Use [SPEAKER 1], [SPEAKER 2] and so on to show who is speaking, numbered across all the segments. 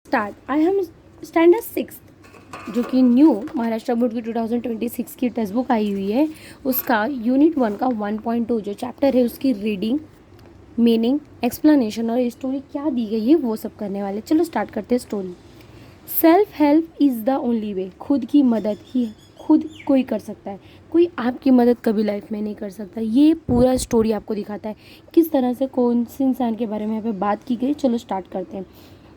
[SPEAKER 1] Start. I am standard six, जो कि new Maharashtra board की 2026 की टेक्स्ट बुक आई हुई है। उसका यूनिट 1 का 1.2 जो चैप्टर है उसकी रीडिंग, मीनिंग, एक्सप्लेनेशन और स्टोरी क्या दी गई है वो सब करने वाले। चलो स्टार्ट करते हैं story. Self help is the only way. खुद की मदद ही खुद कोई कर सकता है, कोई आपकी मदद कभी लाइफ में नहीं कर सकता। ये पूरा स्टोरी आपको दिखाता है किस तरह से कौन से इंसान के बारे में यहाँ पे बात की गई। चलो स्टार्ट करते हैं।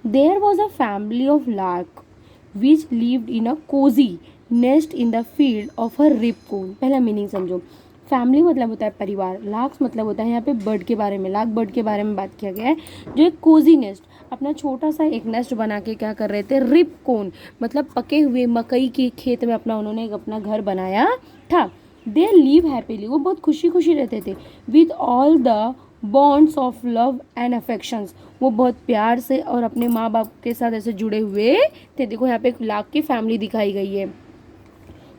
[SPEAKER 1] There was a family of lark which lived in a cosy nest in the field of a ripe corn. पहला मीनिंग समझो। फैमिली मतलब होता है परिवार, लार्क्स मतलब होता है यहाँ पे बर्ड के बारे में, लार्क बर्ड के बारे में बात किया गया है, जो एक कोजी नेस्ट अपना छोटा सा एक नेस्ट बना के क्या कर रहे थे, रिप कोन मतलब पके हुए मकई के खेत में उन्होंने अपना घर बनाया था। दे लिव हैप्पीली, वो बहुत खुशी खुशी रहते थे, with all the bonds of love and affections, वो बहुत प्यार से और अपने माँ बाप के साथ ऐसे जुड़े हुए थे। देखो यहाँ पे एक लाख की फैमिली दिखाई गई है।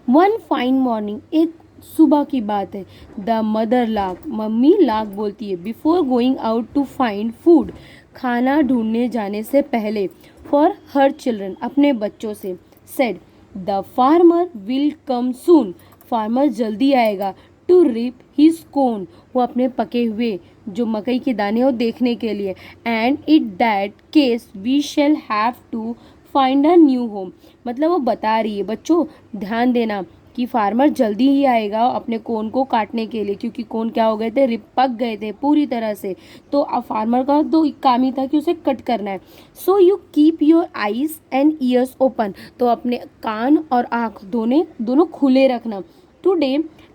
[SPEAKER 1] वन फाइन मॉर्निंग, एक सुबह की बात है, the mother lark, mummy lark बोलती है, before going out to find food, खाना ढूंढने जाने से पहले, फॉर हर चिल्ड्रन, अपने बच्चों से, said the farmer will come soon, farmer जल्दी आएगा, टू रिप हिज कोन, वो अपने पके हुए जो मकई के दाने हो देखने के लिए, and it that case we shall have to find a new home, मतलब वो बता रही है बच्चों ध्यान देना कि फार्मर जल्दी ही आएगा अपने कोन को काटने के लिए, क्योंकि कोन क्या हो गए थे, पक गए थे पूरी तरह से। तो अब फार्मर का तो काम ही था कि उसे कट करना है। So you keep your eyes and ears open, तो अपने कान और आँख दोनों खुले रखना। Today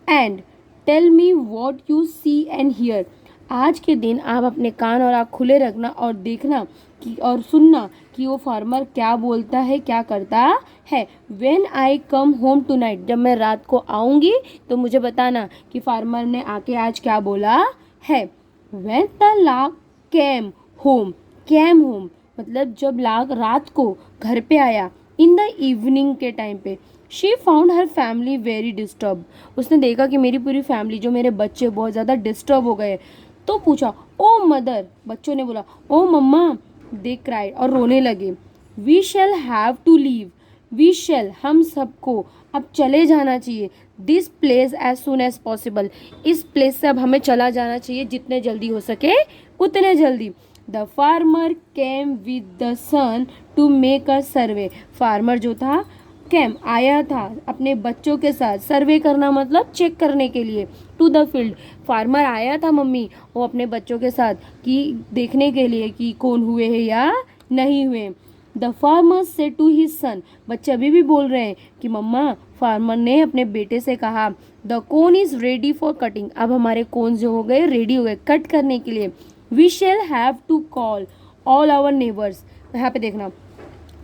[SPEAKER 1] and tell me what you see and hear, आज के दिन आप अपने कान और आँख खुले रखना और देखना कि और सुनना कि वो फार्मर क्या बोलता है, क्या करता है। When I come home tonight, जब मैं रात को आऊँगी तो मुझे बताना कि फार्मर ने आके आज क्या बोला है। When the lark came home मतलब जब लाख रात को घर पे आया, इन द इवनिंग के टाइम पे, she found her family very disturb, उसने देखा कि मेरी पूरी फैमिली जो मेरे बच्चे बहुत ज़्यादा डिस्टर्ब हो गए। तो पूछा, ओ मदर, बच्चों ने बोला ओ मम्मा, दे क्राइड, और रोने लगे। We shall have to leave, we shall, हम सबको अब चले जाना चाहिए, this place as soon as possible, इस प्लेस से अब हमें चला जाना चाहिए जितने जल्दी हो सके उतने जल्दी। The farmer came with the son to make a survey, farmer जो था कैम आया था अपने बच्चों के साथ, सर्वे करना मतलब चेक करने के लिए, टू द फील्ड, फार्मर आया था मम्मी वो अपने बच्चों के साथ कि देखने के लिए कि कौन हुए हैं या नहीं हुए। द फार्मर से टू हिज सन, बच्चे अभी भी बोल रहे हैं कि मम्मा, फार्मर ने अपने बेटे से कहा, the cone is ready for cutting, अब हमारे कोन जो हो गए रेडी हो गए कट करने के लिए। We shall have to call all our neighbours, यहाँ पे देखना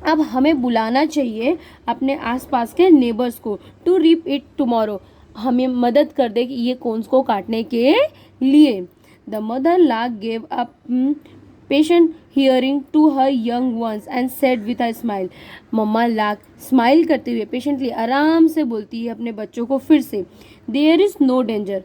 [SPEAKER 1] अब हमें बुलाना चाहिए अपने आसपास के नेबर्स को, टू रिप इट टुमारो, हमें मदद कर दे कि ये कोन्स को काटने के लिए। The mother lark gave up patient hearing to her young ones and said with a smile, mamma lark smile करते हुए पेशेंटली आराम से बोलती है अपने बच्चों को फिर से, देयर इज नो डेंजर,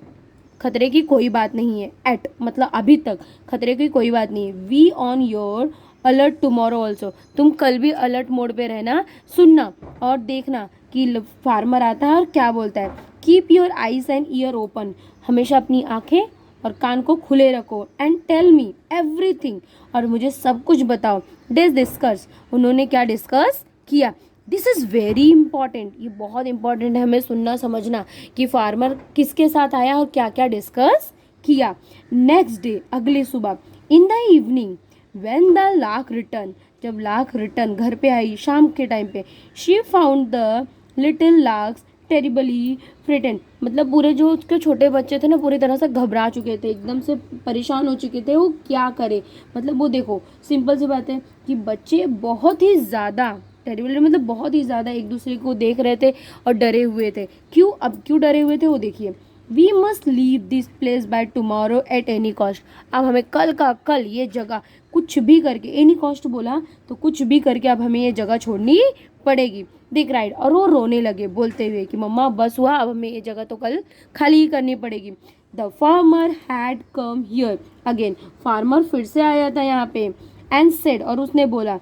[SPEAKER 1] खतरे की कोई बात नहीं है, एट मतलब अभी तक खतरे की कोई बात नहीं है, we on your alert tomorrow also, तुम कल भी अलर्ट मोड पे रहना, सुनना और देखना कि फार्मर आता है और क्या बोलता है। Keep your eyes and year open, हमेशा अपनी आंखें और कान को खुले रखो, एंड टेल मी एवरीथिंग, और मुझे सब कुछ बताओ। डिस्कस, उन्होंने क्या डिस्कस किया। दिस इज़ वेरी इंपॉर्टेंट, ये बहुत इंपॉर्टेंट है हमें सुनना समझना कि फार्मर किसके साथ आया और क्या क्या डिस्कस किया। नेक्स्ट डे, अगली सुबह, in the evening, when the lark return, जब लार्क रिटर्न घर पे आई शाम के टाइम पे, she found the little larks terribly frightened, मतलब पूरे जो उसके छोटे बच्चे थे ना पूरी तरह से घबरा चुके थे, एकदम से परेशान हो चुके थे, वो क्या करे। मतलब वो देखो सिंपल सी बात है कि बच्चे बहुत ही ज़्यादा टेरिबली मतलब बहुत ही ज़्यादा एक दूसरे को देख रहे थे और डरे हुए थे। क्यों, अब क्यों डरे हुए थे वो देखिए। We must leave this place by tomorrow at any cost, अब हमें कल का कल ये जगह कुछ भी करके, एनी कॉस्ट बोला तो कुछ भी करके अब हमें ये जगह छोड़नी पड़ेगी। दिख राइट, और वो रोने लगे बोलते हुए कि मम्मा बस हुआ, अब हमें ये जगह तो कल खाली ही करनी पड़ेगी। The farmer had come here again, farmer फिर से आया था यहाँ पे, एंड सेड, और उसने बोला,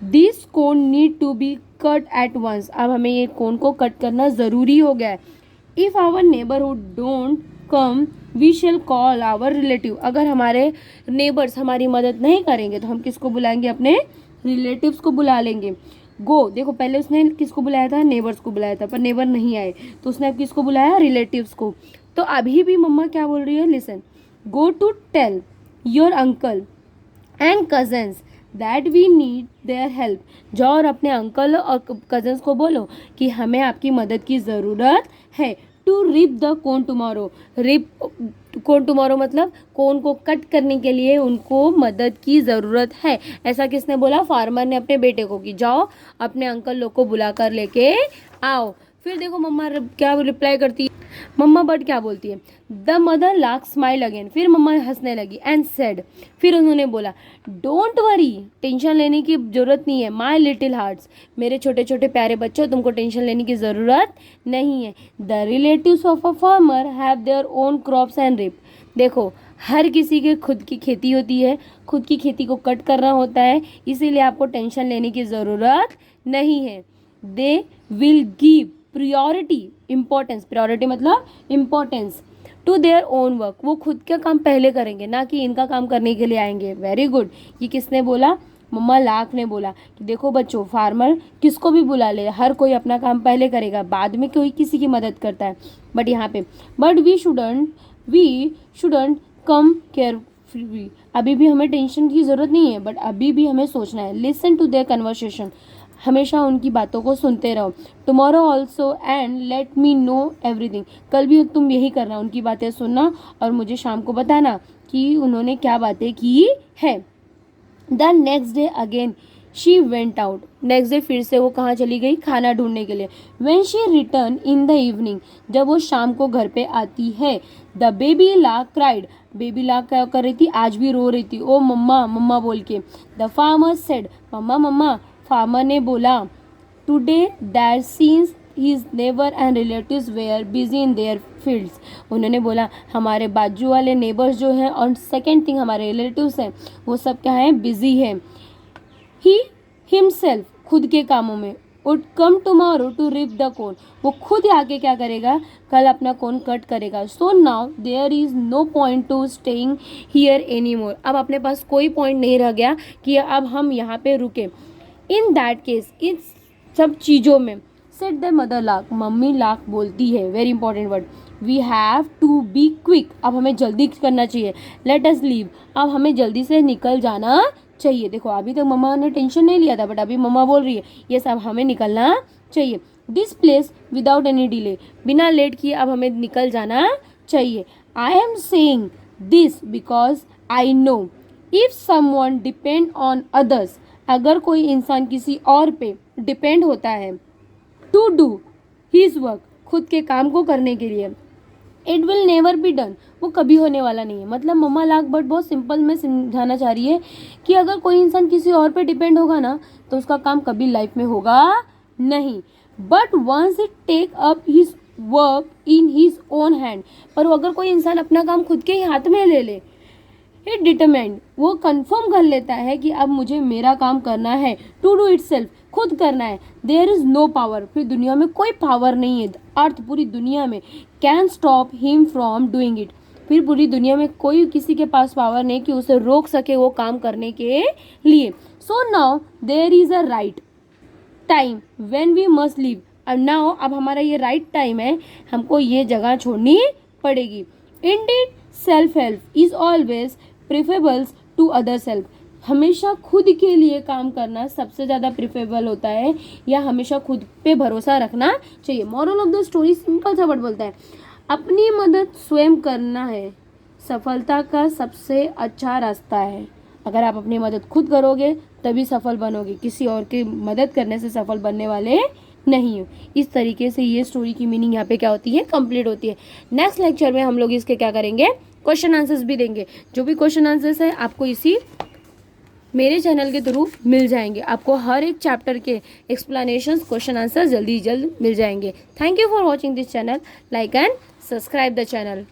[SPEAKER 1] this corn need to be cut at once, अब हमें ये कोन को कट करना ज़रूरी हो गया है। If our neighbourhood don't come we shall call our relative, अगर हमारे नेबर्स हमारी मदद नहीं करेंगे तो हम किसको बुलाएंगे, अपने रिलेटिव्स को बुला लेंगे। गो, देखो पहले उसने किसको बुलाया था, नेबर्स को बुलाया था, पर नेबर नहीं आए तो उसने अब किसको बुलाया, रिलेटिव्स को। तो अभी भी मम्मा क्या बोल रही है, listen, go to tell your uncle and cousins that we need their help, जाओ और अपने अंकल और कजन्स को बोलो कि हमें आपकी मदद की ज़रूरत है। To reap the corn tomorrow, reap corn tomorrow मतलब कोन को कट करने के लिए उनको मदद की ज़रूरत है। ऐसा किसने बोला, फार्मर ने अपने बेटे को, कि जाओ अपने अंकल लोग को बुला कर लेके आओ। फिर देखो मम्मा क्या रिप्लाई करती है, मम्मा बट क्या बोलती है, the mother lakh smile again, फिर मम्मा हंसने लगी एंड सेड, फिर उन्होंने बोला, डोंट वरी, टेंशन लेने की जरूरत नहीं है, माई लिटिल हार्ट्स, मेरे छोटे छोटे प्यारे बच्चों तुमको टेंशन लेने की ज़रूरत नहीं है। The relatives of a farmer have their own crops and reap, देखो हर किसी के खुद की खेती होती है, खुद की खेती को कट करना होता है, इसीलिए आपको टेंशन लेने की ज़रूरत नहीं है। They will give priority, importance, priority मतलब importance, to their own work, वो खुद का काम पहले करेंगे ना कि इनका काम करने के लिए आएंगे। वेरी गुड, ये किसने बोला, मम्मा लाख ने बोला कि देखो बच्चों, फार्मर किसको भी बुला ले, हर कोई अपना काम पहले करेगा, बाद में कोई किसी की मदद करता है। बट यहाँ पे but we shouldn't come carefree, अभी भी हमें टेंशन की ज़रूरत नहीं है, बट अभी भी हमें सोचना है। लिसन टू देयर कन्वर्सेशन, हमेशा उनकी बातों को सुनते रहो। Tomorrow also and let me know everything, कल भी तुम यही करना, उनकी बातें सुनना और मुझे शाम को बताना कि उन्होंने क्या बातें की है। The next day again she went out, next day फिर से वो कहाँ चली गई, खाना ढूंढने के लिए। When she return in the evening, जब वो शाम को घर पे आती है, the baby lark cried, baby lark क्या कर रही थी, आज भी रो रही थी, ओ मम्मा मम्मा बोल के। The farmer said, mamma mamma, farmer ने बोला, today that seems his neighbour and relatives were busy in their fields, उन्होंने बोला हमारे बाजू वाले नेबर्स जो हैं और सेकेंड थिंग हमारे रिलेटिव्स हैं वो सब क्या हैं, बिजी हैं। ही हिमसेल्फ, खुद के कामों में, would come tomorrow to reap the corn, वो खुद आके क्या करेगा, कल अपना कोन कट करेगा। So now there is no point to staying here any more, अब अपने पास कोई पॉइंट नहीं रह गया कि अब हम यहाँ पे रुके। इन दैट केस, इस सब चीज़ों में, said the mother lark, mummy lark बोलती है, very important word, we have to be quick, अब हमें जल्दी करना चाहिए। लेट अस लीव, अब हमें जल्दी से निकल जाना चाहिए। देखो अभी तक मम्मा ने टेंशन नहीं लिया था, बट अभी मम्मा बोल रही है ये सब हमें निकलना चाहिए। This place without any delay, बिना लेट किए अब हमें निकल जाना चाहिए। I am saying this because I know if someone depend on others, अगर कोई इंसान किसी और पे डिपेंड होता है, टू डू हिज वर्क, खुद के काम को करने के लिए, it will never be done, वो कभी होने वाला नहीं है। मतलब मम्मा लाख बट बहुत सिंपल में समझाना चाह रही है कि अगर कोई इंसान किसी और पे डिपेंड होगा ना तो उसका काम कभी लाइफ में होगा नहीं। But once it take up his work in his own hand, पर अगर कोई इंसान अपना काम खुद के ही हाथ में ले ले, इट डिटरमाइंड, वो कंफर्म कर लेता है कि अब मुझे मेरा काम करना है, टू डू इट सेल्फ, खुद करना है। देयर इज नो पावर, फिर दुनिया में कोई पावर नहीं है, अर्थ पूरी दुनिया में, can stop him from doing it, फिर पूरी दुनिया में कोई किसी के पास पावर नहीं कि उसे रोक सके वो काम करने के लिए। So now there is a right time when we must leave, और नाउ अब हमारा ये राइट टाइम है, हमको ये जगह छोड़नी पड़ेगी। Indeed self help is always preferable to other self, हमेशा खुद के लिए काम करना सबसे ज़्यादा प्रिफरेबल होता है, या हमेशा खुद पे भरोसा रखना चाहिए। Moral of the story simple सा वर्ड बोलता है, अपनी मदद स्वयं करना है सफलता का सबसे अच्छा रास्ता है। अगर आप अपनी मदद खुद करोगे तभी सफल बनोगे, किसी और की मदद करने से सफल बनने वाले नहीं हो। इस तरीके से ये स्टोरी की मीनिंग यहाँ पे क्या होती है, कंप्लीट होती है। नेक्स्ट लेक्चर में हम लोग इसके क्या करेंगे, क्वेश्चन आंसर्स भी देंगे। जो भी क्वेश्चन आंसर्स है आपको इसी मेरे चैनल के थ्रू मिल जाएंगे, आपको हर एक चैप्टर के एक्सप्लेनेशंस, क्वेश्चन आंसर जल्द मिल जाएंगे। Thank you for watching this channel, like and subscribe the channel.